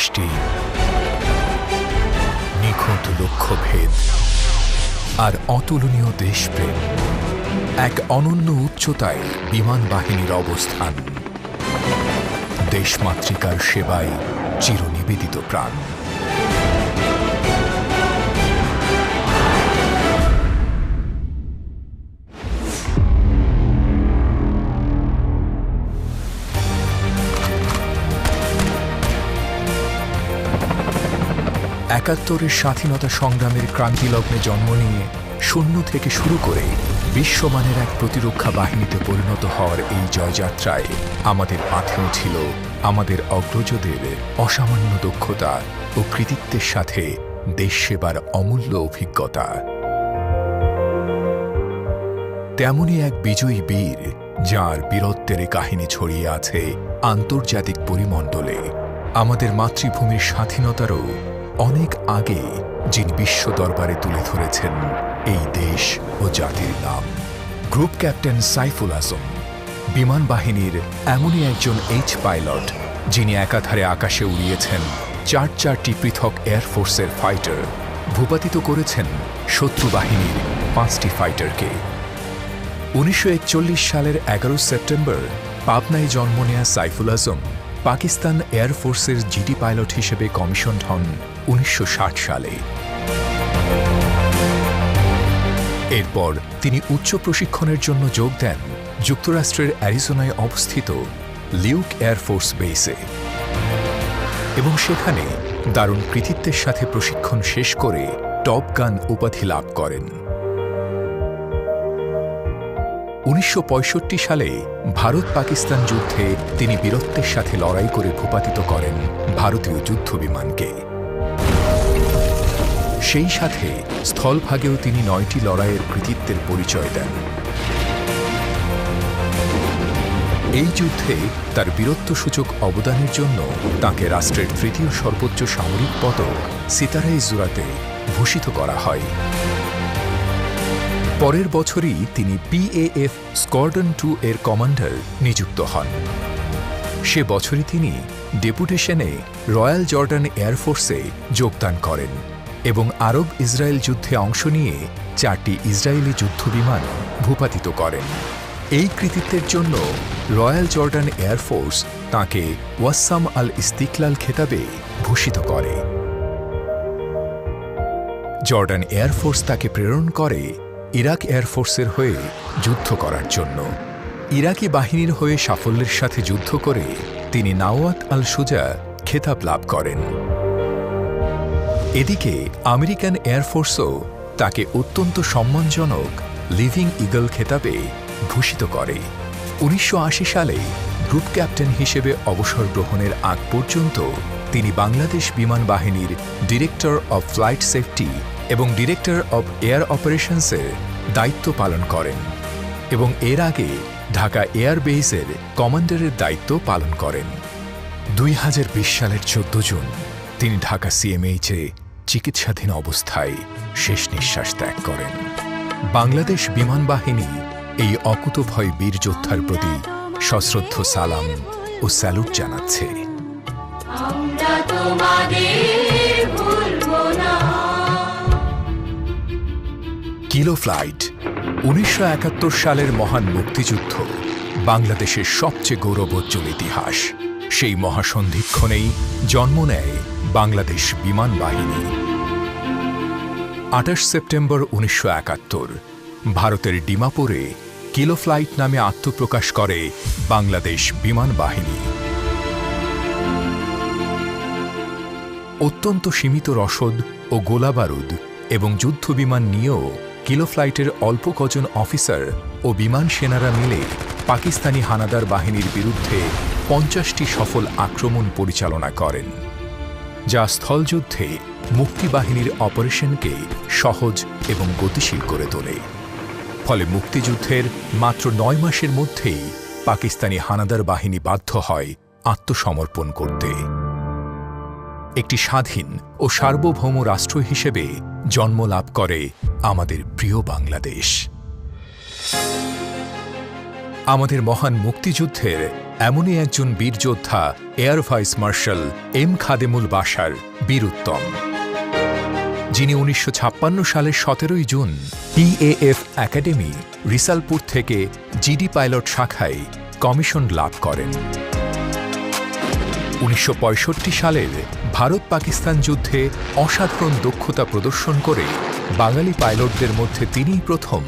দৃষ্টি, নিখুঁত লক্ষ্যভেদ আর অতুলনীয় দেশপ্রেম। এক অনন্য উচ্চতায় বিমান বাহিনীর অবস্থান, দেশমাতৃকার সেবায় চিরনিবেদিত প্রাণ। একাত্তরের স্বাধীনতা সংগ্রামের ক্রান্তিলগ্নে জন্ম নিয়ে শূন্য থেকে শুরু করে বিশ্বমানের এক প্রতিরক্ষা বাহিনীতে পরিণত হওয়ার এই জয়যাত্রায় আমাদের পাথেও ছিল আমাদের অগ্রজদের অসামান্য দক্ষতা ও কৃতিত্বের সাথে দেশ সেবার অমূল্য অভিজ্ঞতা। তেমনই এক বিজয়ী বীর, যার বীরত্বের কাহিনী ছড়িয়ে আছে আন্তর্জাতিক পরিমণ্ডলে। আমাদের মাতৃভূমির স্বাধীনতারও অনেক আগে যিনি বিশ্ব দরবারে তুলে ধরেছেন এই দেশ ও জাতির নাম। গ্রুপ ক্যাপ্টেন সাইফুল আজম বিমান বাহিনীর এমনই একজন পাইলট, যিনি একাধারে আকাশে উড়িয়েছেন চারটি পৃথক এয়ারফোর্সের ফাইটার, ভূপাতিত করেছেন শত্রু বাহিনীর 5টি ফাইটারকে। 1941 সালের 11 সেপ্টেম্বর পাবনায় জন্ম নেয়া সাইফুল আজম পাকিস্তান এয়ারফোর্সের জিডি পাইলট হিসেবে কমিশনড হন 1960 সালে। এরপর তিনি উচ্চ প্রশিক্ষণের জন্য যোগ দেন যুক্তরাষ্ট্রের অ্যারিজোনায় অবস্থিত লিউক এয়ারফোর্স বেসে এবং সেখানে দারুণ কৃতিত্বের সাথে প্রশিক্ষণ শেষ করে টপ গান উপাধি লাভ করেন। 1965 সালে ভারত পাকিস্তান যুদ্ধে তিনি বীরত্বের সাথে লড়াই করে ভূপাতিত করেন ভারতীয় যুদ্ধবিমানকে। সেই সাথে স্থলভাগেও তিনি 9টি লড়াইয়ের কৃতিত্বের পরিচয় দেন। এই যুদ্ধে তার বীরত্বসূচক অবদানের জন্য তাঁকে রাষ্ট্রের 3য় সর্বোচ্চ সামরিক পদক সিতারা-ই-জুরাতে ভূষিত করা হয়। পরের বছরই তিনি PAF স্কোয়াড্রন 2 এর কমান্ডার নিযুক্ত হন। সে বছরই তিনি ডেপুটেশনে রয়্যাল জর্ডান এয়ারফোর্সে যোগদান করেন এবং আরব ইসরায়েল যুদ্ধে অংশ নিয়ে 4টি ইসরায়েলি যুদ্ধবিমান ভূপাতিত করেন। এই কৃতিত্বের জন্য রয়্যাল জর্ডান এয়ারফোর্স তাঁকে ওয়াসাম আল ইস্তিকলাল খেতাবে ভূষিত করে। জর্ডান এয়ারফোর্স তাকে প্রেরণ করে ইরাক এয়ারফোর্সের হয়ে যুদ্ধ করার জন্য। ইরাকি বাহিনীর হয়ে সাফল্যের সাথে যুদ্ধ করে তিনি নাওয়াত আল সুজা খেতাব লাভ করেন। এদিকে আমেরিকান এয়ারফোর্সও তাকে অত্যন্ত সম্মানজনক লিভিং ইগল খেতাবে ভূষিত করে। 1980 সালে গ্রুপ ক্যাপ্টেন হিসেবে অবসর গ্রহণের আগ পর্যন্ত তিনি বাংলাদেশ বিমান বাহিনীর ডিরেক্টর অব ফ্লাইট সেফটি এবং ডিরেক্টর অব এয়ার অপারেশনসের দায়িত্ব পালন করেন এবং এর আগে ঢাকা এয়ার বেসের কমান্ডারের দায়িত্ব পালন করেন। 2020 সালের 14 জুন তিনি ঢাকা CMH-এ চিকিৎসাধীন অবস্থায় শেষ নিঃশ্বাস ত্যাগ করেন। বাংলাদেশ বিমান বাহিনী এই অকুতভয় বীর যোদ্ধার প্রতি সশ্রদ্ধ সালাম ও স্যালুট জানাচ্ছে। কিলো ফ্লাইট 1971 সালের মহান মুক্তিযুদ্ধ বাংলাদেশের সবচেয়ে গৌরবোজ্জ্বল ইতিহাস। সেই মহাসন্ধিক্ষণেই জন্ম নেয় বাংলাদেশ বিমান বাহিনী। 28 সেপ্টেম্বর 1971 ভারতের ডিমাপুরে কিলো ফ্লাইট নামে আত্মপ্রকাশ করে বাংলাদেশ বিমান বাহিনী। অত্যন্ত সীমিত রসদ ও গোলাবারুদ এবং যুদ্ধবিমান নিয়েও কিলো ফ্লাইটের অল্প কজন অফিসার ও বিমান সেনারা মিলে পাকিস্তানি হানাদার বাহিনীর বিরুদ্ধে 50টি সফল আক্রমণ পরিচালনা করেন, যা স্থলযুদ্ধে মুক্তিবাহিনীর অপারেশনকে সহজ এবং গতিশীল করে তোলে। ফলে মুক্তিযুদ্ধের মাত্র 9 মাসের মধ্যেই পাকিস্তানি হানাদার বাহিনী বাধ্য হয় আত্মসমর্পণ করতে। একটি স্বাধীন ও সার্বভৌম রাষ্ট্র হিসেবে জন্ম লাভ করে আমাদের প্রিয় বাংলাদেশ। আমাদের মহান মুক্তিযুদ্ধের এমনই একজন বীর যোদ্ধা air vice marshal M Khademul Bashar Bir Uttom, যিনি ১৯৫৬ সালের ১৭ জুন পিএএফ একাডেমি রিসালপুর থেকে জিডি পাইলট শাখায় কমিশন লাভ করেন। ১৯৬৫ সালের ভারত পাকিস্তান যুদ্ধে অসাধারণ দক্ষতা প্রদর্শন করে বাঙালি পাইলটদের মধ্যে তিনিই প্রথম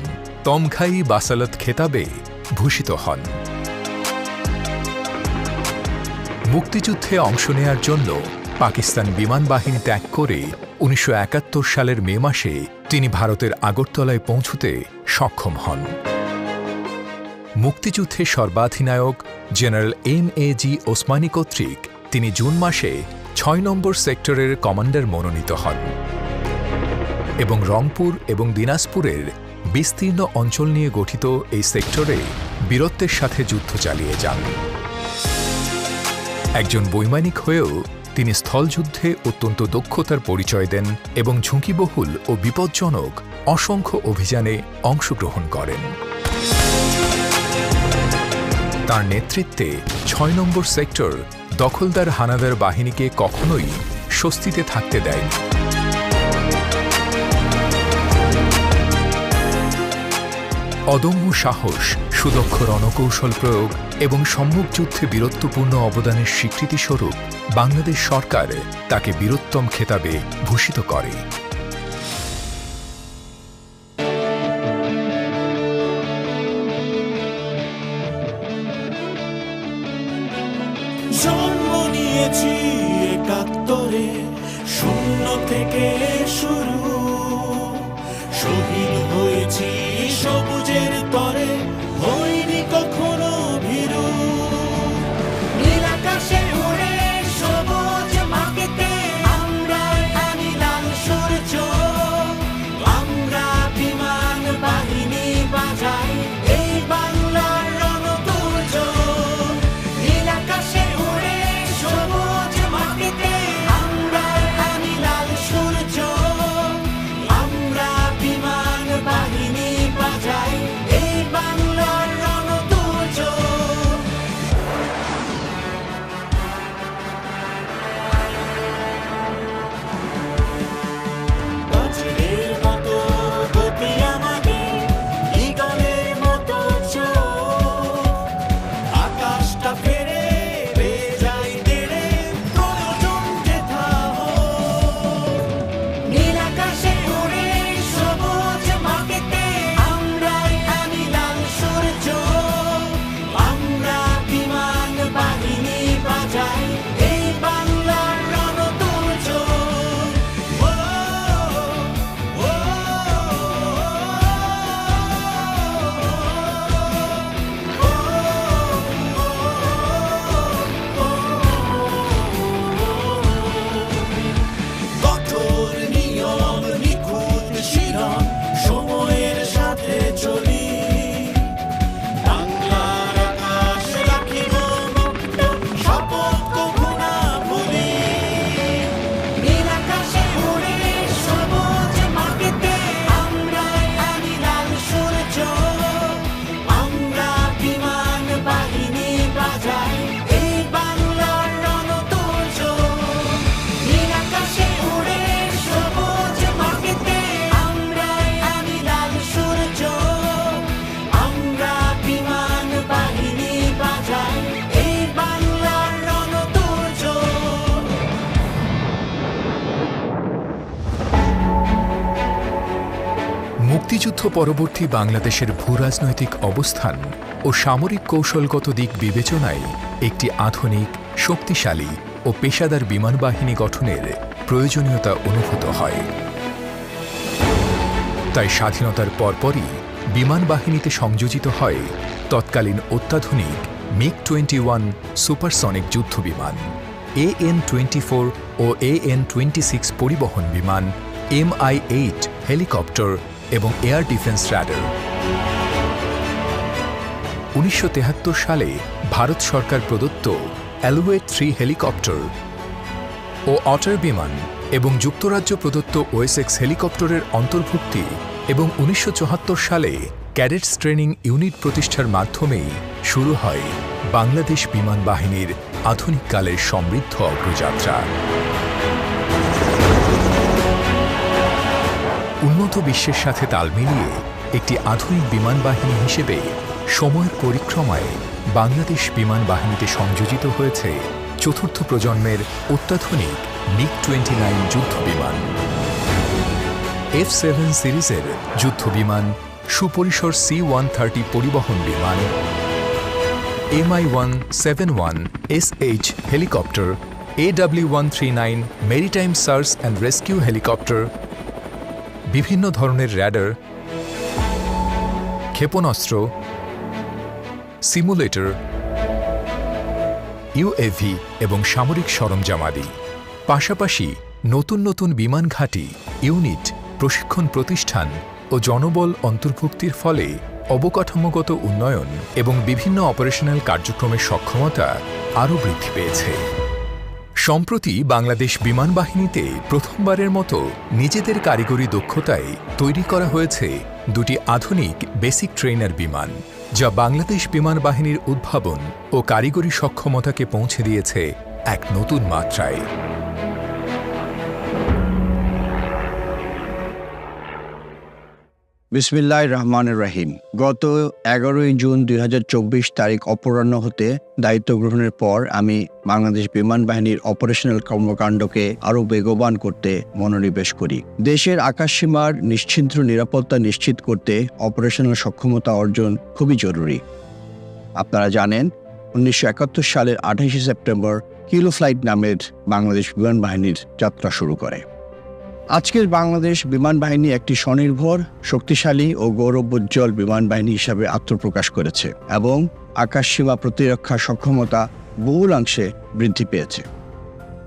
তমঘাই বাসালত খেতাবে ভূষিত হন। মুক্তিযুদ্ধে অংশ নেয়ার জন্য পাকিস্তান বিমান বাহিনী ত্যাগ করে ১৯৭১ সালের মে মাসে তিনি ভারতের আগরতলায় পৌঁছতে সক্ষম হন। মুক্তিযুদ্ধে সর্বাধিনায়ক জেনারেল এম.এ.জি. ওসমানী কর্তৃক তিনি জুন মাসে ৬ নম্বর সেক্টরের কমান্ডার মনোনীত হন এবং রংপুর এবং দিনাজপুরের বিস্তীর্ণ অঞ্চল নিয়ে গঠিত এই সেক্টরে বীরত্বের সাথে যুদ্ধ চালিয়ে যান। একজন বৈমানিক হয়েও তিনি স্থলযুদ্ধে অত্যন্ত দক্ষতার পরিচয় দেন এবং ঝুঁকিবহুল ও বিপজ্জনক অসংখ্য অভিযানে অংশগ্রহণ করেন। তার নেতৃত্বে ৬ নম্বর সেক্টর দখলদার হানাদার বাহিনীকে কখনোই স্বস্তিতে থাকতে দেয়নি। অদম্য সাহস, সুদক্ষ রণকৌশল প্রয়োগ এবং সম্মুখ যুদ্ধে বীরত্বপূর্ণ অবদানের স্বীকৃতিস্বরূপ বাংলাদেশ সরকার তাকে বীরোত্তম খেতাবে ভূষিত করে। জন্ম নিয়েছি ৭১, শূন্য থেকে শুরু, শহীদ হয়েছি সবুজের তরে, হইনি কখনো ভীরু। নীল আকাশে উড়ে সবুজ মাটিতে আমরা আনি লাল সূর্য, আমরা বিমান বাহিনী বাজাই এই বাংলার রণতুল্য। নীল আকাশে উড়ে সবুজ মাটিতে আমরা আনি লাল সূর্য, আমরা বিমান বাহিনী বাজাই এই বাংলার রণতুল্য। বজ্রের মতো গতি আমাদের, ঈগলের মতো চোখ, আকাশটা ফেরে বেয়ে যায় তেড়ে, প্রয়োজন যেথা হোক। নীল আকাশে উড়ে সবুজ মাটিতে আমরা আনি লাল সূর্য, আমরা বিমান বাহিনী বাজাই এই বাংলার রণতুল্য। ও, ও, কঠোর নিয়ম, নিখুঁত শিরম, সময়ের সাথে চলি, বাংলার আকাশ রাখিব মুক্ত, শপথ কভু না ভুলি। নীল আকাশে উড়ে সবুজ মাটিতে আমরা আনি লাল সূর্য, আমরা বিমান বাহিনী বাজাই এই বাংলার রণতুল্য। নীল আকাশে উড়ে সবুজ মাটিতে আমরা আনি লাল সূর্য, আমরা বিমান বাহিনী বাজাই এই বাংলার রণতুল্য। মুক্তিযুদ্ধ পরবর্তী বাংলাদেশের ভূরাজনৈতিক অবস্থান ও সামরিক কৌশলগত দিক বিবেচনায় একটি আধুনিক, শক্তিশালী ও পেশাদার বিমান বাহিনী গঠনের প্রয়োজনীয়তা অনুভূত হয়। তাই স্বাধীনতার পরপরই বিমান বাহিনীতে সংযোজিত হয় তৎকালীন অত্যাধুনিক মিগ-21 সুপারসনিক যুদ্ধবিমান, AN-24 ও AN-26 পরিবহন বিমান, MI-8 হেলিকপ্টার এবং এয়ার ডিফেন্স রাডার। ১৯৭৩ সালে ভারত সরকার প্রদত্ত অ্যালুয়েট 3 হেলিকপ্টার ও অটার বিমান এবং যুক্তরাজ্য প্রদত্ত ওয়েসেক্স হেলিকপ্টারের অন্তর্ভুক্তি এবং ১৯৭৪ সালে ক্যাডেটস ট্রেনিং ইউনিট প্রতিষ্ঠার মাধ্যমেই শুরু হয় বাংলাদেশ বিমান বাহিনীর আধুনিককালের সমৃদ্ধ অগ্রযাত্রা। উন্নত বিশ্বের সাথে তাল মিলিয়ে একটি আধুনিক বিমান বাহিনী হিসেবে সময়ের পরিক্রমায় বাংলাদেশ বিমান বাহিনীতে সংযোজিত হয়েছে চতুর্থ প্রজন্মের অত্যাধুনিক MiG-29 যুদ্ধ বিমান, F-7 সিরিজের যুদ্ধ বিমান, সুপরিসর C-130 পরিবহন বিমান, Mi-171 SH helicopter, AW-139 maritime search and rescue helicopter, বিভিন্ন ধরনের র্যাডার, ক্ষেপণাস্ত্র, সিমুলেটর, ইউএভি এবং সামরিক সরঞ্জামাদি। পাশাপাশি নতুন নতুন বিমান ঘাঁটি, ইউনিট, প্রশিক্ষণ প্রতিষ্ঠান ও জনবল অন্তর্ভুক্তির ফলে অবকাঠামোগত উন্নয়ন এবং বিভিন্ন অপারেশনাল কার্যক্রমের সক্ষমতা আরও বৃদ্ধি পেয়েছে। সম্প্রতি বাংলাদেশ বিমান বাহিনীতে প্রথমবারের মতো নিজেদের কারিগরি দক্ষতায় তৈরি করা হয়েছে দুটি আধুনিক বেসিক ট্রেনার বিমান, যা বাংলাদেশ বিমান বাহিনীর উদ্ভাবন ও কারিগরি সক্ষমতাকে পৌঁছে দিয়েছে এক নতুন মাত্রায়। বিসমিল্লাহির রহমানির রহিম। গত 11 জুন 2024 তারিখ অপরাহ্ন হতে দায়িত্ব গ্রহণের পর আমি বাংলাদেশ বিমান বাহিনীর অপারেশনাল কর্মকাণ্ডকে আরও বেগবান করতে মনোনিবেশ করি। দেশের আকাশসীমার নিশ্চিদ্র নিরাপত্তা নিশ্চিত করতে অপারেশনাল সক্ষমতা অর্জন খুবই জরুরি। আপনারা জানেন 1971 সালের 28 সেপ্টেম্বর কিলো ফ্লাইট নামের বাংলাদেশ বিমান বাহিনীর যাত্রা শুরু করে। আজকের বাংলাদেশ বিমান বাহিনী একটি স্বনির্ভর, শক্তিশালী ও গৌরবোজ্জ্বল বিমান বাহিনী হিসাবে আত্মপ্রকাশ করেছে এবং আকাশসীমা প্রতিরক্ষা সক্ষমতা বহুলাংশে বৃদ্ধি পেয়েছে।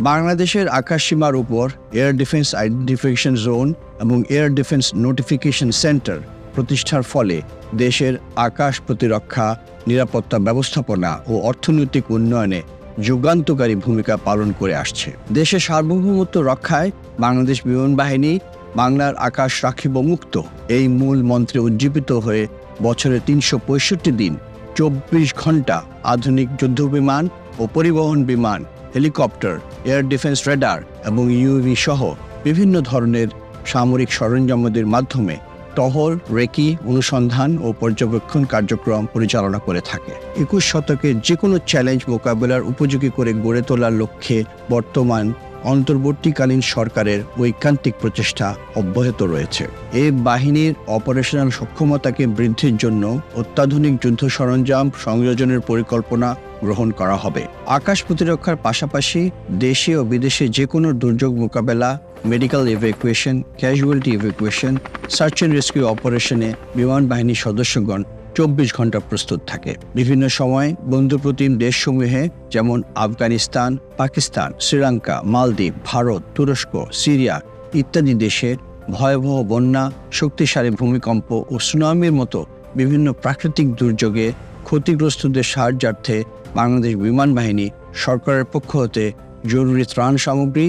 বাংলাদেশের আকাশসীমার উপর এয়ার ডিফেন্স আইডেন্টিফিকেশন জোন এবং এয়ার ডিফেন্স নোটিফিকেশন সেন্টার প্রতিষ্ঠার ফলে দেশের আকাশ প্রতিরক্ষা, নিরাপত্তা ব্যবস্থাপনা ও অর্থনৈতিক উন্নয়নে যুগান্তকারী ভূমিকা পালন করে আসছে। দেশের সার্বভৌমত্ব রক্ষায় বাংলাদেশ বিমান বাহিনী বাংলার আকাশ রাখিব মুক্ত এই মূল মন্ত্রে উজ্জীবিত হয়ে বছরে 365 দিন 24 ঘন্টা আধুনিক যুদ্ধবিমান ও পরিবহন বিমান, হেলিকপ্টার, এয়ার ডিফেন্স রেডার এবং ইউএভি সহ বিভিন্ন ধরনের সামরিক সরঞ্জামাদির মাধ্যমে টহল, রেকি, অনুসন্ধান ও পর্যবেক্ষণ কার্যক্রম পরিচালনা করে থাকে। 21 শতকে যে কোনো চ্যালেঞ্জ মোকাবেলার উপযোগী করে গড়ে তোলার লক্ষ্যে বর্তমান অন্তর্বর্তীকালীন সরকারের ঐকান্তিক প্রচেষ্টা অব্যাহত রয়েছে। এই বাহিনীর অপারেশনাল সক্ষমতাকে বৃদ্ধির জন্য অত্যাধুনিক যুদ্ধ সরঞ্জাম সংযোজনের পরিকল্পনা গ্রহণ করা হবে। আকাশ প্রতিরক্ষার পাশাপাশি দেশে ও বিদেশে যে কোনো দুর্যোগ মোকাবেলা, medical evacuation, casualty evacuation, search and rescue অপারেশনে বিমান বাহিনীর সদস্যগণ 24 ঘন্টা প্রস্তুত থাকে। বিভিন্ন সময় বন্ধুপ্রতিম দেশসমূহে যেমন আফগানিস্তান, পাকিস্তান, শ্রীলঙ্কা, মালদ্বীপ, ভারত, তুরস্ক, সিরিয়া ইত্যাদি দেশের ভয়াবহ বন্যা, শক্তিশালী ভূমিকম্প ও সুনামির মতো বিভিন্ন প্রাকৃতিক দুর্যোগে ক্ষতিগ্রস্তদের সাহায্যার্থে বাংলাদেশ বিমান বাহিনী সরকারের পক্ষ হতে জরুরি ত্রাণ সামগ্রী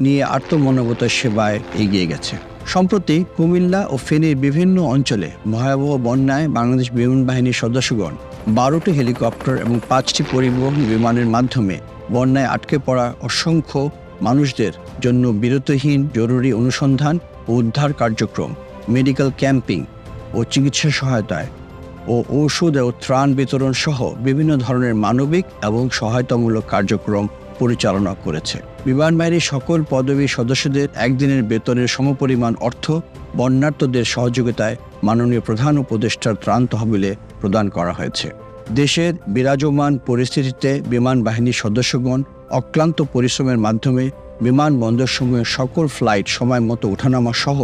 নিয়ে আত্মমনোগতার সেবায় এগিয়ে গেছে। সম্প্রতি কুমিল্লা ও ফেনীর বিভিন্ন অঞ্চলে ভয়াবহ বন্যায় বাংলাদেশ বিমান বাহিনীর সদস্যগণ 12টি হেলিকপ্টার এবং 5টি পরিবহন বিমানের মাধ্যমে বন্যায় আটকে পড়া অসংখ্য মানুষদের জন্য বিরতিহীন জরুরি অনুসন্ধান ও উদ্ধার কার্যক্রম, মেডিকেল ক্যাম্পিং ও চিকিৎসা সহায়তায় ও ঔষধ ও ত্রাণ বিতরণ সহ বিভিন্ন ধরনের মানবিক এবং সহায়তামূলক কার্যক্রম পরিচালনা করেছে। বিমান বাহিনীর সকল পদবীর সদস্যদের একদিনের বেতনের সমপরিমাণ অর্থ বন্যার্তদের সহযোগিতায় মাননীয় প্রধান উপদেষ্টার ত্রাণ তহবিলে প্রদান করা হয়েছে। দেশের বিরাজমান পরিস্থিতিতে বিমান বাহিনীর সদস্যগণ অক্লান্ত পরিশ্রমের মাধ্যমে বিমানবন্দরসমূহের সকল ফ্লাইট সময় মতো ওঠানামা সহ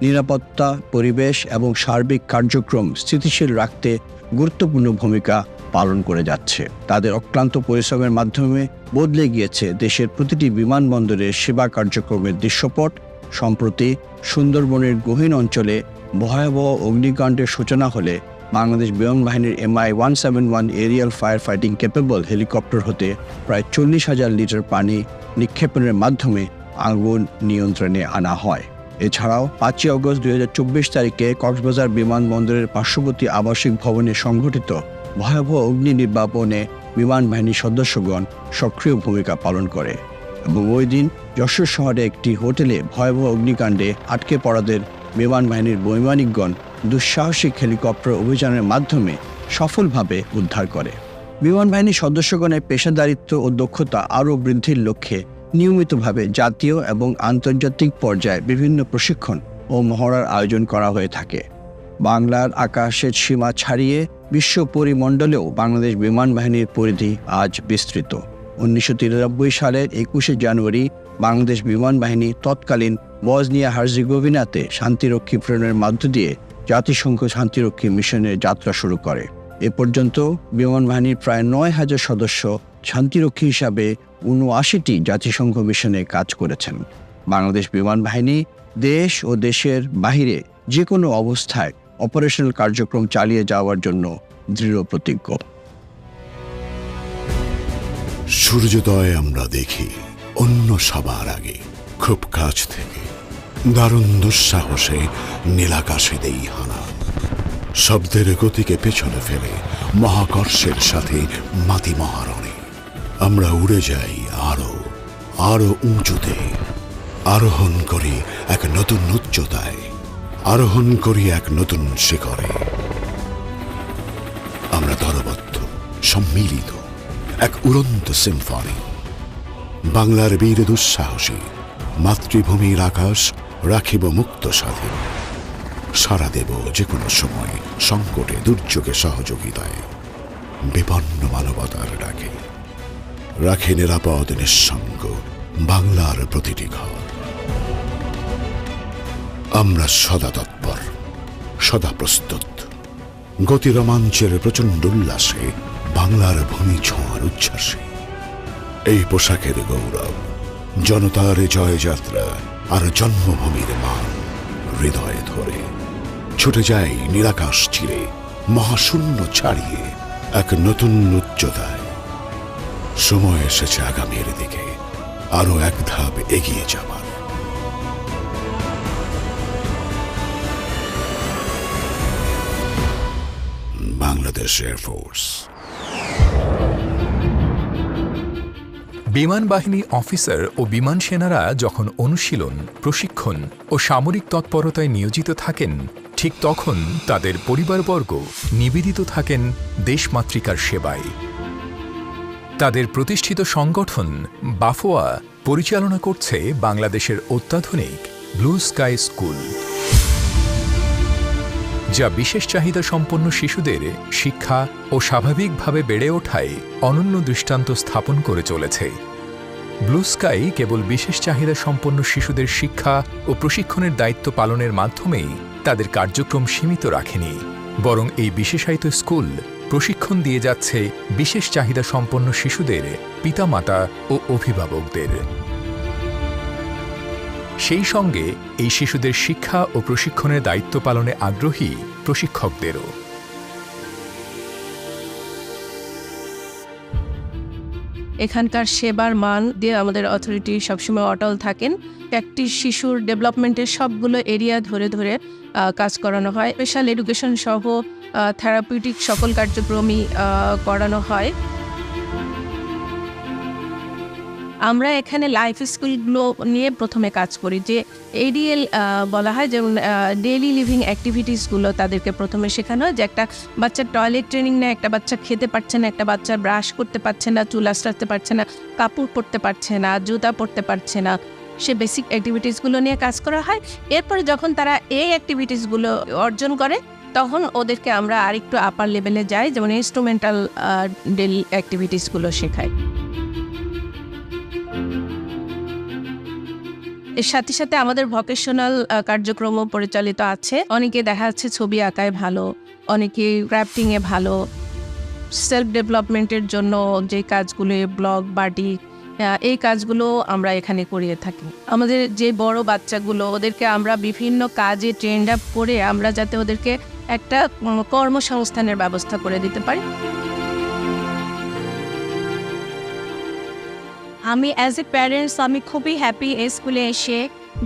নিরাপত্তা, পরিবেশ এবং সার্বিক কার্যক্রম স্থিতিশীল রাখতে গুরুত্বপূর্ণ ভূমিকা পালন করে যাচ্ছে। তাদের অক্লান্ত পরিশ্রমের মাধ্যমে বদলে গিয়েছে দেশের প্রতিটি বিমানবন্দরের সেবা কার্যক্রমের দৃশ্যপট। সম্প্রতি সুন্দরবনের গহীন অঞ্চলে ভয়াবহ অগ্নিকাণ্ডের সূচনা হলে বাংলাদেশ বিমান বাহিনীর Mi-171 aerial fire fighting capable helicopter হতে প্রায় 40,000 লিটার পানি নিক্ষেপণের মাধ্যমে আগুন নিয়ন্ত্রণে আনা হয়। এছাড়াও 5 আগস্ট 2024 তারিখে কক্সবাজার বিমানবন্দরের পার্শ্ববর্তী আবাসিক ভবনে সংঘটিত ভয়াবহ অগ্নি নির্বাপনে বিমান বাহিনীর সদস্যগণ সক্রিয় ভূমিকা পালন করে এবং ওই দিন যশোর শহরে একটি হোটেলে ভয়াবহ অগ্নিকাণ্ডে আটকে পড়াদের বিমান বাহিনীর বৈমানিকগণ দুঃসাহসিক হেলিকপ্টার অভিযানের মাধ্যমে সফলভাবে উদ্ধার করে। বিমান বাহিনীর সদস্যগণের পেশাদারিত্ব ও দক্ষতা আরও বৃদ্ধির লক্ষ্যে নিয়মিতভাবে জাতীয় এবং আন্তর্জাতিক পর্যায়ে বিভিন্ন প্রশিক্ষণ ও মহড়ার আয়োজন করা হয়ে থাকে। বাংলার আকাশের সীমা ছাড়িয়ে বিশ্ব পরিমণ্ডলেও বাংলাদেশ বিমান বাহিনীর পরিধি আজ বিস্তৃত। 1993 সালের 21শে জানুয়ারি বাংলাদেশ বিমান বাহিনী তৎকালীন বসনিয়া হার্জেগোভিনাতে শান্তিরক্ষী প্রেরণের মধ্য দিয়ে জাতিসংঘ শান্তিরক্ষী মিশনের যাত্রা শুরু করে। এ পর্যন্ত বিমান বাহিনীর প্রায় 9,000 সদস্য শান্তিরক্ষী হিসাবে 79টি জাতিসংঘ মিশনে কাজ করেছেন। বাংলাদেশ বিমান বাহিনী দেশ ও দেশের বাহিরে যে কোনো অবস্থায় অপারেশনাল কার্যক্রম চালিয়ে যাওয়ার জন্য দৃঢ় প্রতিজ্ঞ। সূর্যোদয় আমরা দেখি অন্য সবার আগে, খুব কাছ থেকে। দারুণ দুঃসাহসে নীলাকাশে দেই হানা, শব্দের গতিকে পেছনে ফেলে মহাকর্ষের সাথে মাতি মহারণে। আমরা উড়ে যাই আরো আরো উঁচুতে, আরোহণ করি এক নতুন উচ্চতায়, আরোহণ করি এক নতুন শিখরে। আমরা দলবদ্ধ, সম্মিলিত, এক উড়ন্ত সিম্ফনি। বাংলার বীর দুঃসাহসী, মাতৃভূমির আকাশ রাখিব মুক্ত স্বাধীন। সারা দেব যে কোনো সময়, সংকটে দুর্যোগে সহযোগিতায়, বিপন্ন মানবতার ডাকে। রাখে নিরাপদ নিঃসঙ্গ বাংলার প্রতিটি ঘর। আমরা সদা তৎপর, সদা প্রস্তুত, গতি রোমাঞ্চের প্রচণ্ড উল্লাসে, বাংলার ভূমি ছোঁয়ার উচ্ছ্বাসে। এই পোশাকের গৌরব, জনতার জয়যাত্রা আর জন্মভূমির মান হৃদয়ে ধরে ছুটে যাই নিরাকাশ চিরে, মহাশূন্য ছাড়িয়ে এক নতুন উচ্চতায়। সময় এসেছে আগামীর দিকে আরো এক ধাপ এগিয়ে যাবার। বাংলাদেশ এয়ারফোর্স। বিমান বাহিনী অফিসার ও বিমান সেনারা যখন অনুশীলন, প্রশিক্ষণ ও সামরিক তৎপরতায় নিয়োজিত থাকেন, ঠিক তখন তাদের পরিবারবর্গ নিবেদিত থাকেন দেশমাতৃকার সেবায়। তাদের প্রতিষ্ঠিত সংগঠন বাফোয়া পরিচালনা করছে বাংলাদেশের অত্যাধুনিক ব্লু স্কাই স্কুল, যা বিশেষ চাহিদা সম্পন্ন শিশুদের শিক্ষা ও স্বাভাবিকভাবে বেড়ে ওঠায় অনন্য দৃষ্টান্ত স্থাপন করে চলেছে। ব্লু স্কাই কেবল বিশেষ চাহিদা সম্পন্ন শিশুদের শিক্ষা ও প্রশিক্ষণের দায়িত্ব পালনের মাধ্যমেই তাদের কার্যক্রম সীমিত রাখেনি, বরং এই বিশেষায়িত স্কুল প্রশিক্ষণ দিয়ে যাচ্ছে বিশেষ চাহিদা সম্পন্ন শিশুদের পিতামাতা ও অভিভাবকদের। সেই সঙ্গে এই শিশুদের শিক্ষা ও প্রশিক্ষণের দায়িত্ব পালনে আগ্রহী প্রশিক্ষকদেরও। এখানকার সেবার মান দিয়ে আমাদের অথরিটি সবসময় অটল থাকেন। একটি শিশুর ডেভেলপমেন্টের সবগুলো এরিয়া ধরে ধরে কাজ করানো হয়। স্পেশাল এডুকেশন সহ থেরাপিউটিক সকল কার্যক্রমই করানো হয়। আমরা এখানে লাইফ স্কিলগুলো নিয়ে প্রথমে কাজ করি, যে এডিএল বলা হয়, যেমন ডেইলি লিভিং অ্যাক্টিভিটিসগুলো তাদেরকে প্রথমে শেখানো হয়। যে একটা বাচ্চার টয়লেট ট্রেনিং নেয়, একটা বাচ্চা খেতে পারছে না, একটা বাচ্চা ব্রাশ করতে পারছে না, চুল আঁচড়াতে পারছে না, কাপড় পরতে পারছে না, জুতা পরতে পারছে না, সে বেসিক অ্যাক্টিভিটিসগুলো নিয়ে কাজ করা হয়। এরপরে যখন তারা এই অ্যাক্টিভিটিসগুলো অর্জন করে, তখন ওদেরকে আমরা আরেকটু আপার লেভেলে যাই, যেমন ইনস্ট্রুমেন্টাল ডেইলি অ্যাক্টিভিটিসগুলো শেখাই। এর সাথে সাথে আমাদের ভোকেশনাল কার্যক্রমও পরিচালিত আছে। অনেকে দেখা যাচ্ছে ছবি আঁকায় ভালো, অনেকে ক্রাফটিংয়ে ভালো। সেলফ ডেভেলপমেন্টের জন্য যে কাজগুলো, ব্লগ, বাটিক, এই কাজগুলো আমরা এখানে করিয়ে থাকি। আমাদের যে বড় বাচ্চাগুলো, ওদেরকে আমরা বিভিন্ন কাজে ট্রেন্ড আপ করে আমরা যাতে ওদেরকে একটা কর্মসংস্থানের ব্যবস্থা করে দিতে পারি। আমি অ্যাজ এ প্যারেন্টস আমি খুবই হ্যাপি এই স্কুলে এসে।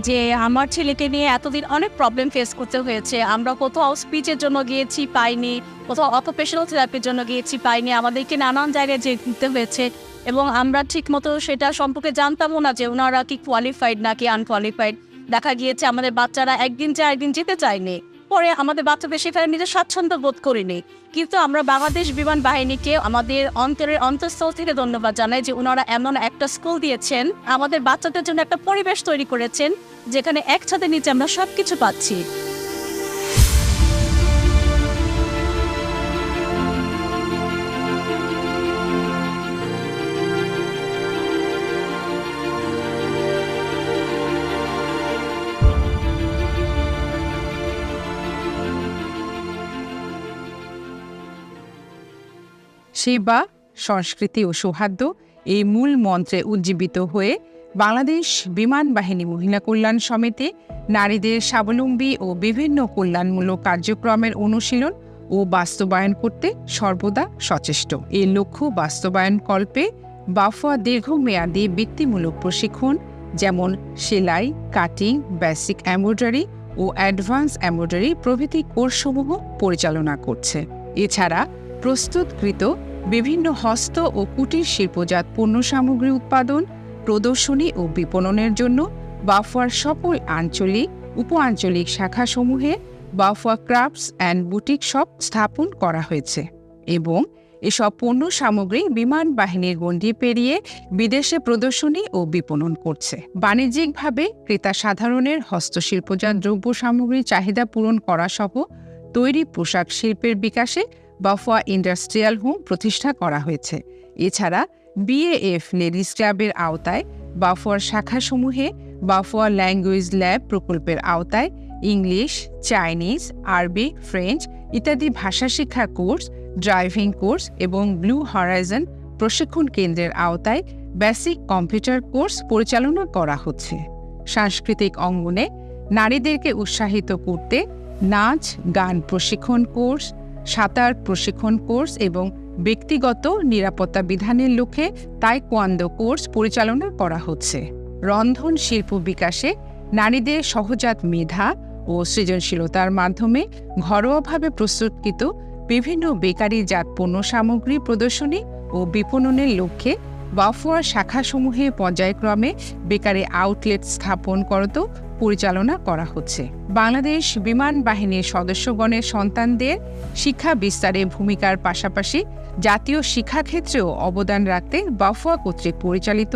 যে আমার ছেলেকে নিয়ে এতদিন অনেক প্রবলেম ফেস করতে হয়েছে। আমরা কোথাও স্পিচের জন্য গিয়েছি, পাইনি, কোথাও অকুপেশনাল থেরাপির জন্য গিয়েছি, পাইনি, আমাদেরকে নানান জায়গায় যেতে হয়েছে এবং আমরা ঠিকমতো সেটা সম্পর্কে জানতামও না যে ওনারা কি কোয়ালিফাইড নাকি আনকোয়ালিফাইড। দেখা গিয়েছে আমাদের বাচ্চারা একদিন যেতে চায়নি, পরে আমাদের বাচ্চাদের সেখানে নিজের স্বাচ্ছন্দ্য বোধ করিনি। কিন্তু আমরা বাংলাদেশ বিমান বাহিনীকে আমাদের অন্তরের অন্তঃস্থল থেকে ধন্যবাদ জানাই যে ওনারা এমন একটা স্কুল দিয়েছেন, আমাদের বাচ্চাদের জন্য একটা পরিবেশ তৈরি করেছেন যেখানে একসাথে নিচে আমরা সব কিছু পাচ্ছি। সেবা, সংস্কৃতি ও সৌহার্দ্য এই মূল মন্ত্রে উজ্জীবিত হয়ে বাংলাদেশ বিমান বাহিনী মহিলা কল্যাণ সমিতি নারীদের স্বাবলম্বী ও বিভিন্ন কল্যাণমূলক কার্যক্রমের অনুশীলন ও বাস্তবায়ন করতে সর্বদা সচেষ্ট। এই লক্ষ্য বাস্তবায়ন কল্পে বাফুয়া দীর্ঘমেয়াদী বৃত্তিমূলক প্রশিক্ষণ যেমন সেলাই, কাটিং, বেসিক এমব্রয়ডারি ও অ্যাডভান্স এমব্রয়ডারি প্রভৃতি কোর্সসমূহ পরিচালনা করছে। এছাড়া প্রস্তুতকৃত বিভিন্ন হস্ত ও কুটির শিল্পজাত পণ্য সামগ্রী উৎপাদন, প্রদর্শনী ও বিপণনের জন্য বাফুয়ার সকল আঞ্চলিক, উপ আঞ্চলিক শাখাসমূহে বাফুয়া ক্রাফটস অ্যান্ড বুটিক শপ স্থাপন করা হয়েছে এবং এসব পণ্য সামগ্রী বিমান বাহিনীর গণ্ডি পেরিয়ে বিদেশে প্রদর্শনী ও বিপণন করছে। বাণিজ্যিকভাবে ক্রেতা সাধারণের হস্তশিল্পজাত দ্রব্য সামগ্রীর চাহিদা পূরণ করা সহ তৈরি পোশাক শিল্পের বিকাশে বাফুয়া ইন্ডাস্ট্রিয়াল হোম প্রতিষ্ঠা করা হয়েছে। এছাড়া বিএএফ লেডিস ক্লাবের আওতায় বাফুয়ার শাখাসমূহে বাফুয়া ল্যাঙ্গুয়েজ ল্যাব প্রকল্পের আওতায় ইংলিশ, চাইনিজ, আরবি, ফ্রেঞ্চ ইত্যাদি ভাষা শিক্ষা কোর্স, ড্রাইভিং কোর্স এবং ব্লু হরাইজন প্রশিক্ষণ কেন্দ্রের আওতায় বেসিক কম্পিউটার কোর্স পরিচালনা করা হচ্ছে। সাংস্কৃতিক অঙ্গনে নারীদেরকে উৎসাহিত করতে নাচ, গান প্রশিক্ষণ কোর্স, সাঁতার প্রশিক্ষণ কোর্স এবং ব্যক্তিগত নিরাপত্তা বিধানের লক্ষ্যে তাইকোয়ান্দো কোর্স পরিচালনা করা হচ্ছে। রন্ধন শিল্প বিকাশে নারীদের সহজাত মেধা ও সৃজনশীলতার মাধ্যমে ঘরোয়াভাবে প্রস্তুতকৃত বিভিন্ন বেকারিজাত পণ্য সামগ্রী প্রদর্শনী ও বিপণনের লক্ষ্যে বাফুয়া শাখাসমূহে পর্যায়ক্রমে বেকারি আউটলেট স্থাপন করতেও পরিচালনা করা হচ্ছে। বাংলাদেশ বিমান বাহিনীর সদস্যগণের সন্তানদের শিক্ষা বিস্তারে ভূমিকার পাশাপাশি জাতীয় শিক্ষাক্ষেত্রেও অবদান রাখতে বাফুয়া কর্তৃক পরিচালিত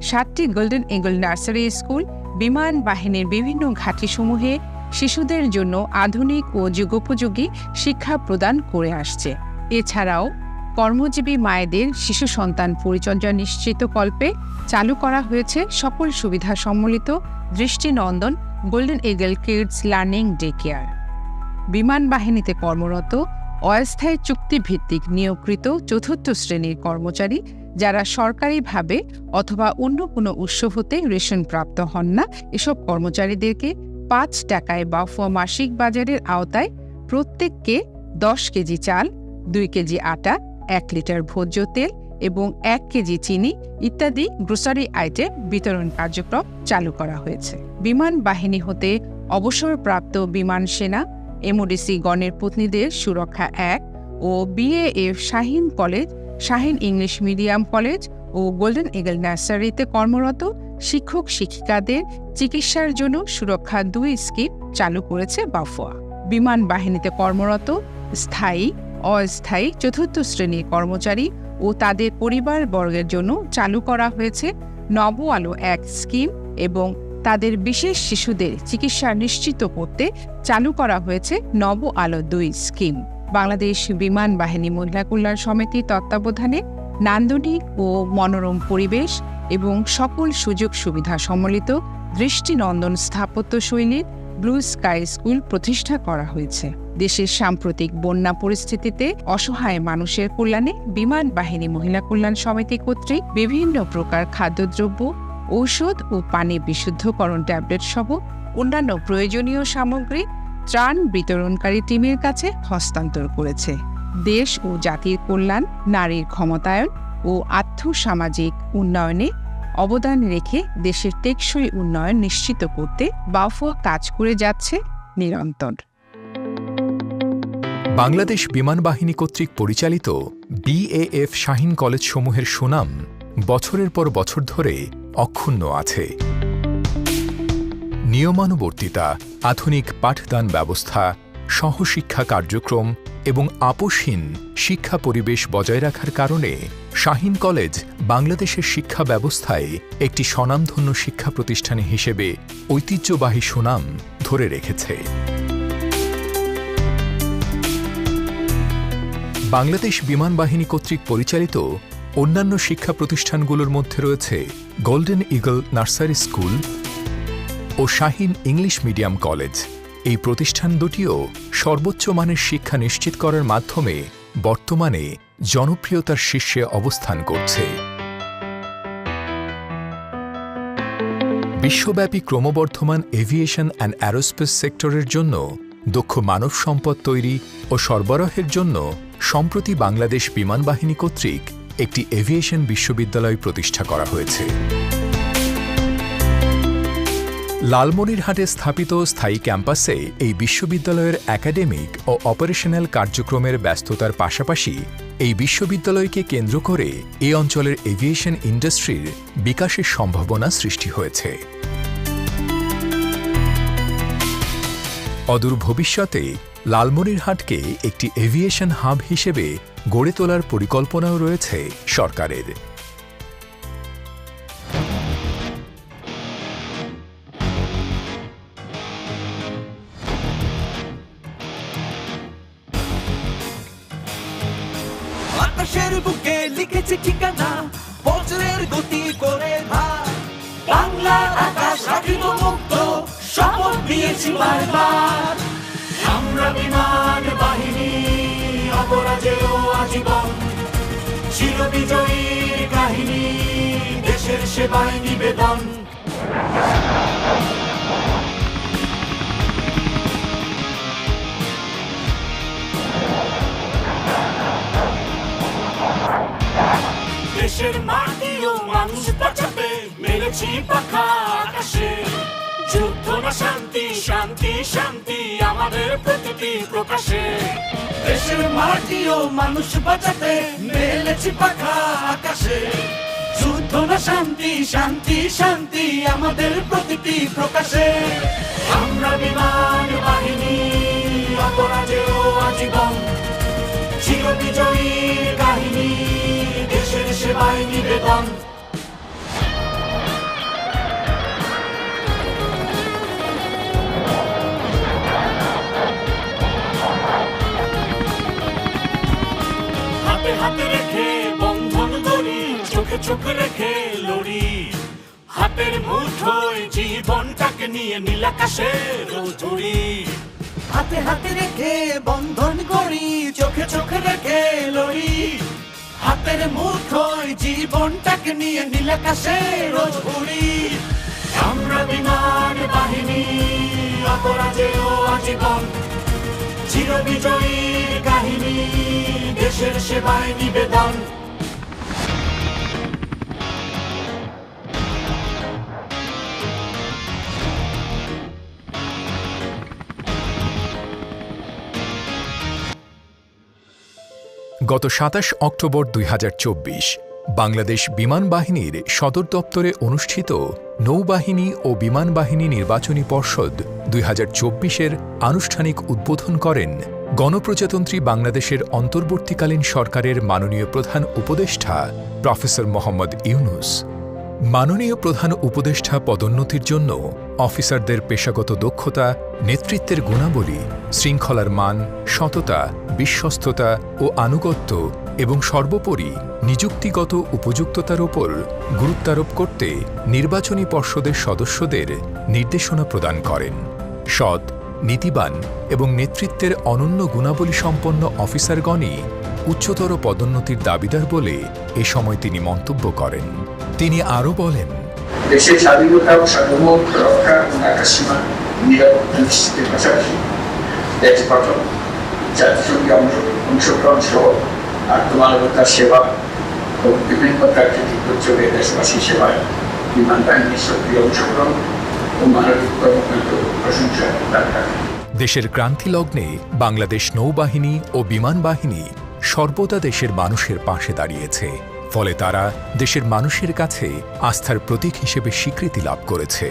7টি গোল্ডেন ইগল নার্সারি স্কুল বিমান বাহিনীর বিভিন্ন ঘাঁটিসমূহে শিশুদের জন্য আধুনিক ও যুগোপযোগী শিক্ষা প্রদান করে আসছে। এছাড়াও কর্মজীবী মায়েদের শিশু সন্তান পরিচর্যা নিশ্চিতকল্পে চালু করা হয়েছে সকল সুবিধা সম্মিলিত দৃষ্টিনন্দন golden eagle kids learning day care. বিমান বাহিনীতে কর্মরত অস্থায়ী চুক্তিভিত্তিক নিয়োগকৃত চতুর্থ শ্রেণীর কর্মচারী যারা সরকারিভাবে অথবা অন্য কোনো উৎস হতে রেশনপ্রাপ্ত হন না, এসব কর্মচারীদেরকে 5 টাকায় বাফুয়া মাসিক বাজারের আওতায় প্রত্যেককে 10 কেজি চাল, 2 কেজি আটা, 1 লিটার ভোজ্য তেল এবং 1 কেজি চিনি ইত্যাদি গ্রোসারি আইটেম বিতরণ কার্যক্রম চালু করা হয়েছে। বিমান বাহিনী হতে অবসরপ্রাপ্ত বিমান সেনা, এমওডিসি গণের পত্নীদের সুরক্ষা 1 ও BAF Shaheen college, Shaheen English medium college ও গোল্ডেন ইগল নার্সারিতে কর্মরত শিক্ষক শিক্ষিকাদের চিকিৎসার জন্য সুরক্ষা 2 স্কিম চালু করেছে বাফুয়া। বিমান বাহিনীতে কর্মরত স্থায়ী, অস্থায়ী চতুর্থ শ্রেণীর কর্মচারী ও তাদের পরিবারবর্গের জন্য চালু করা হয়েছে নব আলো 1 স্কিম এবং তাদের বিশেষ শিশুদের চিকিৎসা নিশ্চিত করতে চালু করা হয়েছে নব আলো 2 স্কিম। বাংলাদেশ বিমান বাহিনী মহিলা কল্যাণ সমিতির তত্ত্বাবধানে নান্দনিক ও মনোরম পরিবেশ এবং সকল সুযোগ সুবিধা সম্মিলিত দৃষ্টিনন্দন স্থাপত্য শৈলীর ব্লু স্কাই স্কুল প্রতিষ্ঠা করা হয়েছে। দেশের সাম্প্রতিক বন্যা পরিস্থিতিতে অসহায় মানুষের কল্যাণে বিমান বাহিনী মহিলা কল্যাণ সমিতি কর্তৃক বিভিন্ন প্রকার খাদ্যদ্রব্য, ঔষধ ও পানি বিশুদ্ধকরণ ট্যাবলেট সহ অন্যান্য প্রয়োজনীয় সামগ্রী ত্রাণ বিতরণকারী টিমের কাছে হস্তান্তর করেছে। দেশ ও জাতির কল্যাণ, নারীর ক্ষমতায়ন ও আর্থসামাজিক উন্নয়নে অবদান রেখে দেশের টেকসই উন্নয়ন নিশ্চিত করতে বাফুয়া কাজ করে যাচ্ছে নিরন্তর। বাংলাদেশ বিমান বাহিনী কর্তৃক পরিচালিত BAF শাহীন কলেজসমূহের সুনাম বছরের পর বছর ধরে অক্ষুণ্ণ আছে। নিয়মানুবর্তিতা, আধুনিক পাঠদান ব্যবস্থা, সহশিক্ষা কার্যক্রম এবং আপোষহীন শিক্ষা পরিবেশ বজায় রাখার কারণে শাহীন কলেজ বাংলাদেশের শিক্ষা ব্যবস্থায় একটি স্বনামধন্য শিক্ষা প্রতিষ্ঠান হিসেবে ঐতিহ্যবাহী সুনাম ধরে রেখেছে। বাংলাদেশ বিমান বাহিনী কর্তৃক পরিচালিত অন্যান্য শিক্ষা প্রতিষ্ঠানগুলোর মধ্যে রয়েছে গোল্ডেন ইগল নার্সারি স্কুল ও শাহীন ইংলিশ মিডিয়াম কলেজ। এই প্রতিষ্ঠান দুটিও সর্বোচ্চ মানের শিক্ষা নিশ্চিত করার মাধ্যমে বর্তমানে জনপ্রিয়তার শীর্ষে অবস্থান করছে। বিশ্বব্যাপী ক্রমবর্ধমান এভিয়েশন অ্যান্ড অ্যারোস্পেস সেক্টরের জন্য দক্ষ মানব সম্পদ তৈরি ও সরবরাহের জন্য সম্প্রতি বাংলাদেশ বিমান বাহিনী কর্তৃক একটি এভিয়েশন বিশ্ববিদ্যালয় প্রতিষ্ঠা করা হয়েছে। লালমনিরহাটে স্থাপিত স্থায়ী ক্যাম্পাসে এই বিশ্ববিদ্যালয়ের একাডেমিক ও অপারেশনাল কার্যক্রমের ব্যস্ততার পাশাপাশি এই বিশ্ববিদ্যালয়কে কেন্দ্র করে এই অঞ্চলের এভিয়েশন ইন্ডাস্ট্রির বিকাশের সম্ভাবনা সৃষ্টি হয়েছে। অদূর ভবিষ্যতে লালমনিরহাটকে একটি এভিয়েশন হাব হিসেবে গড়ে তোলার পরিকল্পনাও রয়েছে সরকারের। আকাশের বুকে লিখেছি ঠিকানা, বজ্রের গতি করে ভার, বাংলার আকাশ রাখিব মুক্ত, শপথ দিয়েছি বারবার। আমরা বিমান বাহিনী অপরাজেয় আজীবন, চিরবিজয়ী কাহিনী দেশের সেবায় নিবেদন। দেশের মাটি ও মানুষ বাঁচাতে মেরেছি পাখা আকাশে, যুদ্ধ না শান্তি, শান্তি শান্তি আমাদের প্রতিটি প্রকাশে। দেশের মাটি ও মানুষ বাঁচাতে মেরেছি পাখা আকাশে, যুদ্ধ না শান্তি, শান্তি শান্তি আমাদের প্রতিটি প্রকাশে। আমরা বিমান বাহিনী অপরাজেয় আজীবন, চিরবিজয়ী কাহিনী দেশের সেবায় নিবেদন। হাতে হাতে রেখে বন্ধন ধরি, চোখে চোখে রেখে লড়ি, হাতের মুঠোয় জীবনটাকে নিয়ে নীলাকাশের উড়ি। হাতে হাতে রেখে বন্ধন করি, চোখে চোখে রেখে লড়ি, হাতের মুঠোয় জীবনটাকে নিয়ে নীলাকাশে রোজ উড়ি। আমরা বিমান বাহিনী অপরাজেয় আজীবন, চিরবিজয়ী কাহিনী দেশের সেবায় নিবেদন। গত ২৭ অক্টোবর ২০২৪ বাংলাদেশ বিমান বাহিনীর সদর দপ্তরে অনুষ্ঠিত নৌবাহিনী ও বিমান বাহিনী নির্বাচনী পর্ষদ ২০২৪-এর আনুষ্ঠানিক উদ্বোধন করেন গণপ্রজাতন্ত্রী বাংলাদেশের অন্তর্বর্তীকালীন সরকারের মাননীয় প্রধান উপদেষ্টা প্রফেসর মোহাম্মদ ইউনূস। মাননীয় প্রধান উপদেষ্টা পদোন্নতির জন্য অফিসারদের পেশাগত দক্ষতা, নেতৃত্বের গুণাবলী, শৃঙ্খলার মান, সততা, বিশ্বস্ততা ও আনুগত্য এবং সর্বোপরি নিযুক্তিগত উপযুক্ততার ওপর গুরুত্বারোপ করতে নির্বাচনী পর্ষদের সদস্যদের নির্দেশনা প্রদান করেন। সৎ, নীতিবান এবং নেতৃত্বের অনন্য গুণাবলী সম্পন্ন অফিসারগণই উচ্চতর পদোন্নতির দাবিদার বলে এ সময় তিনি মন্তব্য করেন। তিনি আরও বলেন, দেশের স্বাধীনতা ও সার্বভৌমত্ব রক্ষা এবং আকাশসীমা নিরাপত্তা নিশ্চিতের পাশাপাশি দেশ গঠন, জাতিসংঘে অংশগ্রহণ সহ আত্মমানবতার সেবা ও বিভিন্ন প্রাকৃতিক দুর্যোগে দেশবাসী সেবায় বিমান বাহিনীর সক্রিয় অংশগ্রহণ ও মানবিক কর্মকাণ্ড প্রশংসা দরকার। দেশের ক্রান্তি লগ্নে বাংলাদেশ নৌবাহিনী ও বিমান বাহিনী সর্বদা দেশের মানুষের পাশে দাঁড়িয়েছে, ফলে তারা দেশের মানুষের কাছে আস্থার প্রতীক হিসেবে স্বীকৃতি লাভ করেছে।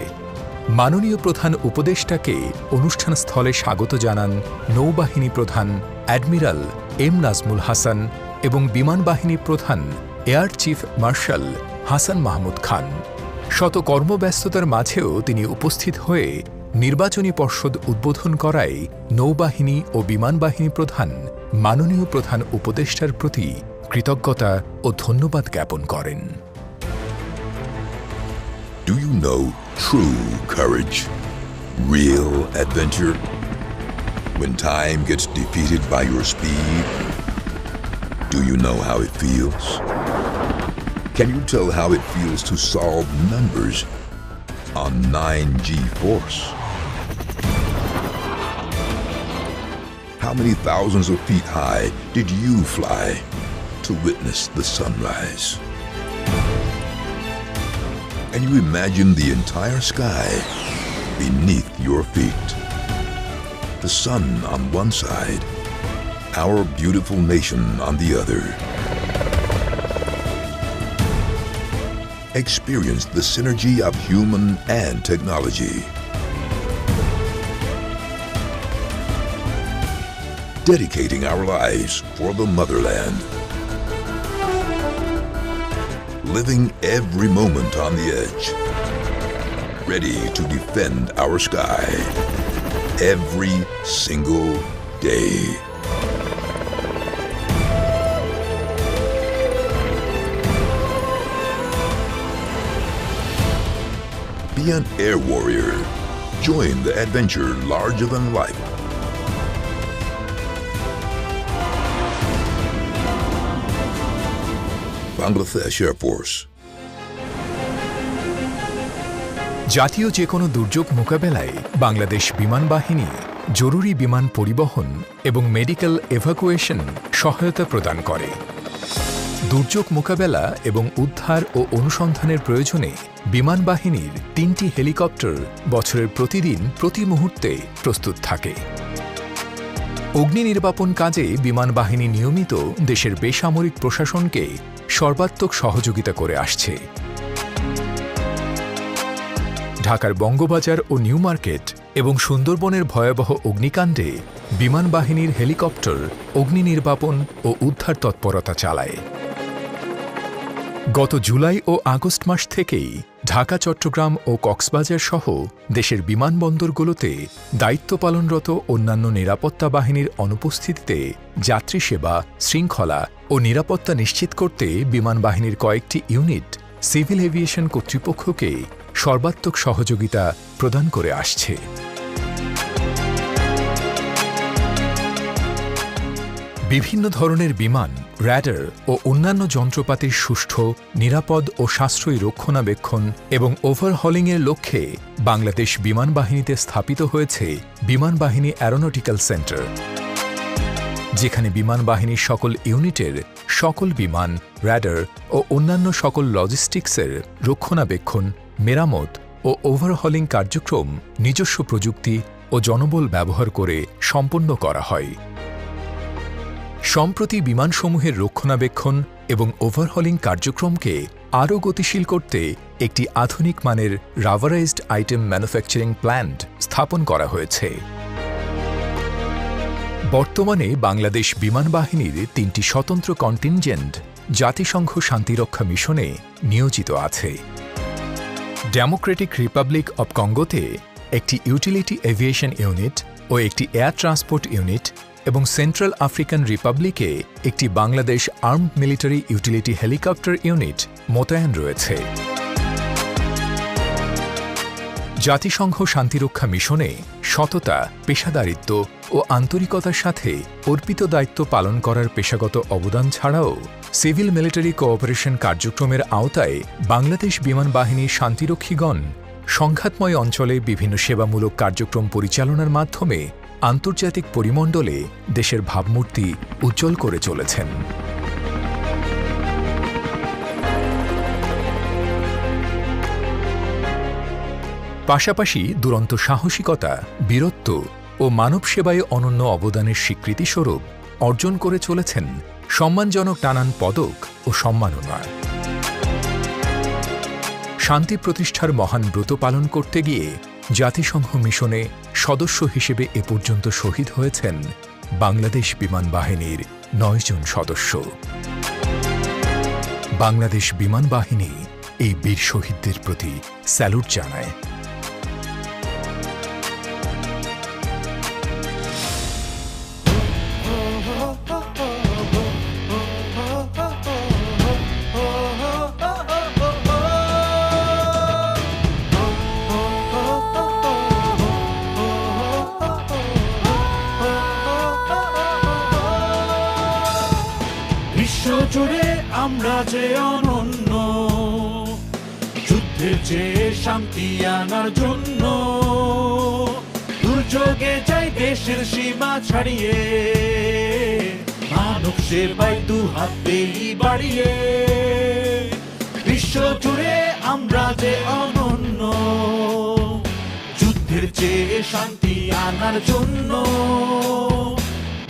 মাননীয় প্রধান উপদেষ্টাকে অনুষ্ঠানস্থলে স্বাগত জানান নৌবাহিনী প্রধান অ্যাডমিরাল এম নাজমুল হাসান এবং বিমান বাহিনী প্রধান air chief marshal Hasan Mahmud Khan. শত কর্মব্যস্ততার মাঝেও তিনি উপস্থিত হয়ে নির্বাচনী পর্ষদ উদ্বোধন করায় নৌবাহিনী ও বিমান বাহিনী প্রধান মাননীয় প্রধান উপদেষ্টার প্রতি কৃতজ্ঞতা ও ধন্যবাদ জ্ঞাপন করেন। Do you know true courage, real adventure? When time gets defeated by your speed, do you know how it feels? Can you tell how it feels to solve numbers on 9G force? How many thousands of feet high did you fly to witness the sunrise? Can you imagine the entire sky beneath your feet? The sun on one side, our beautiful nation on the other. Experience the synergy of human and technology. Dedicating our lives for the motherland. Living every moment on the edge. Ready to defend our sky every single day. Be an air warrior. Join the adventure larger than life. Bangladesh Air Force. জাতীয় যে কোনো দুর্যোগ মোকাবেলায় বাংলাদেশ বিমান বাহিনী জরুরি বিমান পরিবহন এবং মেডিকেল এভাকুয়েশন সহায়তা প্রদান করে। দুর্যোগ মোকাবেলা এবং উদ্ধার ও অনুসন্ধানের প্রয়োজনে বিমান বাহিনীর 3টি হেলিকপ্টার বছরের প্রতিদিন প্রতি মুহূর্তে প্রস্তুত থাকে। অগ্নি নির্বাপন কাজে বিমান বাহিনী নিয়মিত দেশের বেসামরিক প্রশাসনকে সর্বাত্মক সহযোগিতা করে আসছে। ঢাকার বঙ্গবাজার ও নিউ মার্কেট এবং সুন্দরবনের ভয়াবহ অগ্নিকাণ্ডে বিমান বাহিনীর হেলিকপ্টার অগ্নি নির্বাপন ও উদ্ধার তৎপরতা চালায়। গত জুলাই ও আগস্ট মাস থেকেই ঢাকা, চট্টগ্রাম ও কক্সবাজার সহ দেশের বিমানবন্দরগুলোতে দায়িত্ব পালনরত অন্যান্য নিরাপত্তা বাহিনীর অনুপস্থিতিতে যাত্রী সেবা, শৃঙ্খলা ও নিরাপত্তা নিশ্চিত করতে বিমান বাহিনীর কয়েকটি ইউনিট সিভিল এভিয়েশন কর্তৃপক্ষকে সর্বাত্মক সহযোগিতা প্রদান করে আসছে। বিভিন্ন ধরনের বিমান, র্যাডার ও অন্যান্য যন্ত্রপাতির সুষ্ঠু, নিরাপদ ও সাশ্রয়ী রক্ষণাবেক্ষণ এবং ওভারহলিংয়ের লক্ষ্যে বাংলাদেশ বিমান বাহিনীতে স্থাপিত হয়েছে বিমান বাহিনী অ্যারোনটিক্যাল সেন্টার, যেখানে বিমান বাহিনীর সকল ইউনিটের সকল বিমান, র্যাডার ও অন্যান্য সকল লজিস্টিক্সের রক্ষণাবেক্ষণ, মেরামত ও ওভারহলিং কার্যক্রম নিজস্ব প্রযুক্তি ও জনবল ব্যবহার করে সম্পন্ন করা হয়। সম্প্রতি বিমানসমূহের রক্ষণাবেক্ষণ এবং ওভারহলিং কার্যক্রমকে আরও গতিশীল করতে একটি আধুনিক মানের রাবারাইজড আইটেম ম্যানুফ্যাকচারিং প্ল্যান্ট স্থাপন করা হয়েছে। বর্তমানে বাংলাদেশ বিমান বাহিনীর 3টি স্বতন্ত্র কন্টিনজেন্ট জাতিসংঘ শান্তিরক্ষা মিশনে নিয়োজিত আছে। ডেমোক্রেটিক রিপাবলিক অব কঙ্গোতে একটি ইউটিলিটি এভিয়েশন ইউনিট ও একটি এয়ার ট্রান্সপোর্ট ইউনিট এবং সেন্ট্রাল আফ্রিকান রিপাবলিকে একটি Bangladesh armed military utility helicopter unit মোতায়েন রয়েছে। জাতিসংঘ শান্তিরক্ষা মিশনে সততা, পেশাদারিত্ব ও আন্তরিকতার সাথে অর্পিত দায়িত্ব পালন করার পেশাগত অবদান ছাড়াও সিভিল মিলিটারি কোঅপারেশন কার্যক্রমের আওতায় বাংলাদেশ বিমান বাহিনীর শান্তিরক্ষীগণ সংঘাতময় অঞ্চলে বিভিন্ন সেবামূলক কার্যক্রম পরিচালনার মাধ্যমে আন্তর্জাতিক পরিমণ্ডলে দেশের ভাবমূর্তি উজ্জ্বল করে চলেছেন। পাশাপাশি দুরন্ত সাহসিকতা, বীরত্ব ও মানব সেবায় অনন্য অবদানের স্বীকৃতিস্বরূপ অর্জন করে চলেছেন সম্মানজনক নানান পদক ও সম্মাননা। শান্তি প্রতিষ্ঠার মহান ব্রত পালন করতে গিয়ে জাতিসংঘ মিশনে সদস্য হিসেবে এ পর্যন্ত শহীদ হয়েছেন বাংলাদেশ বিমান বাহিনীর 9 জন সদস্য। বাংলাদেশ বিমান বাহিনী এই বীর শহীদদের প্রতি স্যালুট জানায়। বিশ্বজুড়ে আমরা যে অনন্য, যুদ্ধের চেয়ে শান্তি আনার জন্য, দুর্যোগে যাই দেশের সীমা ছাড়িয়ে, মানব সেবায় দুহাত বেলি বাড়িয়ে। বিশ্বজুড়ে আমরা যে অনন্য, যুদ্ধের চেয়ে শান্তি আনার জন্য,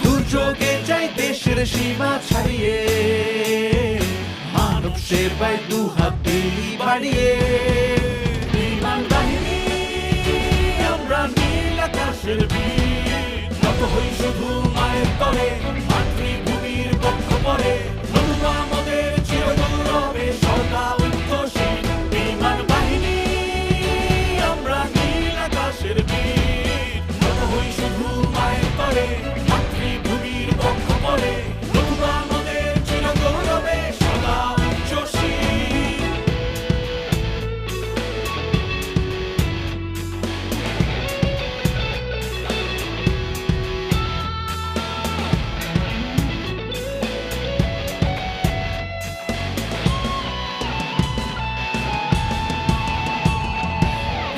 দুর্যোগে যাই দেশের সীমা ছাড়িয়ে, মানব সেবায় দুহাত বেলি বাড়িয়ে। বিমান বাহিনী আমরা নীল আকাশের বীর, নত হই শুধু মায়ের তরে, মাতৃভূমির পক্ষ পরে, নতুন আমাদের চিরগৌরবে সদা উদ্যমশীল। বিমান বাহিনী আমরা নীল আকাশের বীর, নত হই শুধু মায়ের তরে, মাতৃভূমির পক্ষ পরে, নতুন আমাদের চিরগৌরবে সদা উচ্চশীল।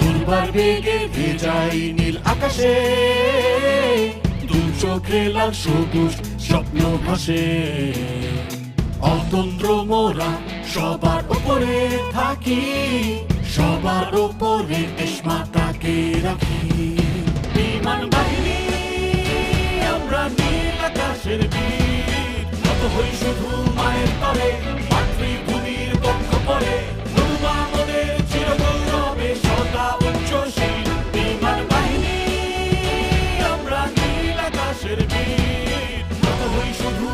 দুর্বার বেগে ভেজাই নীল আকাশে, দু চোখে লাল সবুজ স্বপ্ন ভাসে। অতন্দ্র মোরা সবার উপরে থাকি, সবার উপরে দেশ মাতাকে রাখি। বিমান বাহিনী আমরা নীল আকাশের বীর, নত হই শুধু মায়ের তরে, মাতৃভূমির পক্ষ পরে, নতুন আমাদের চিরগৌরবে সদা উচ্চশীল। বিমান বাহিনী আমরা নীল আকাশের বীর, নত হই শুধু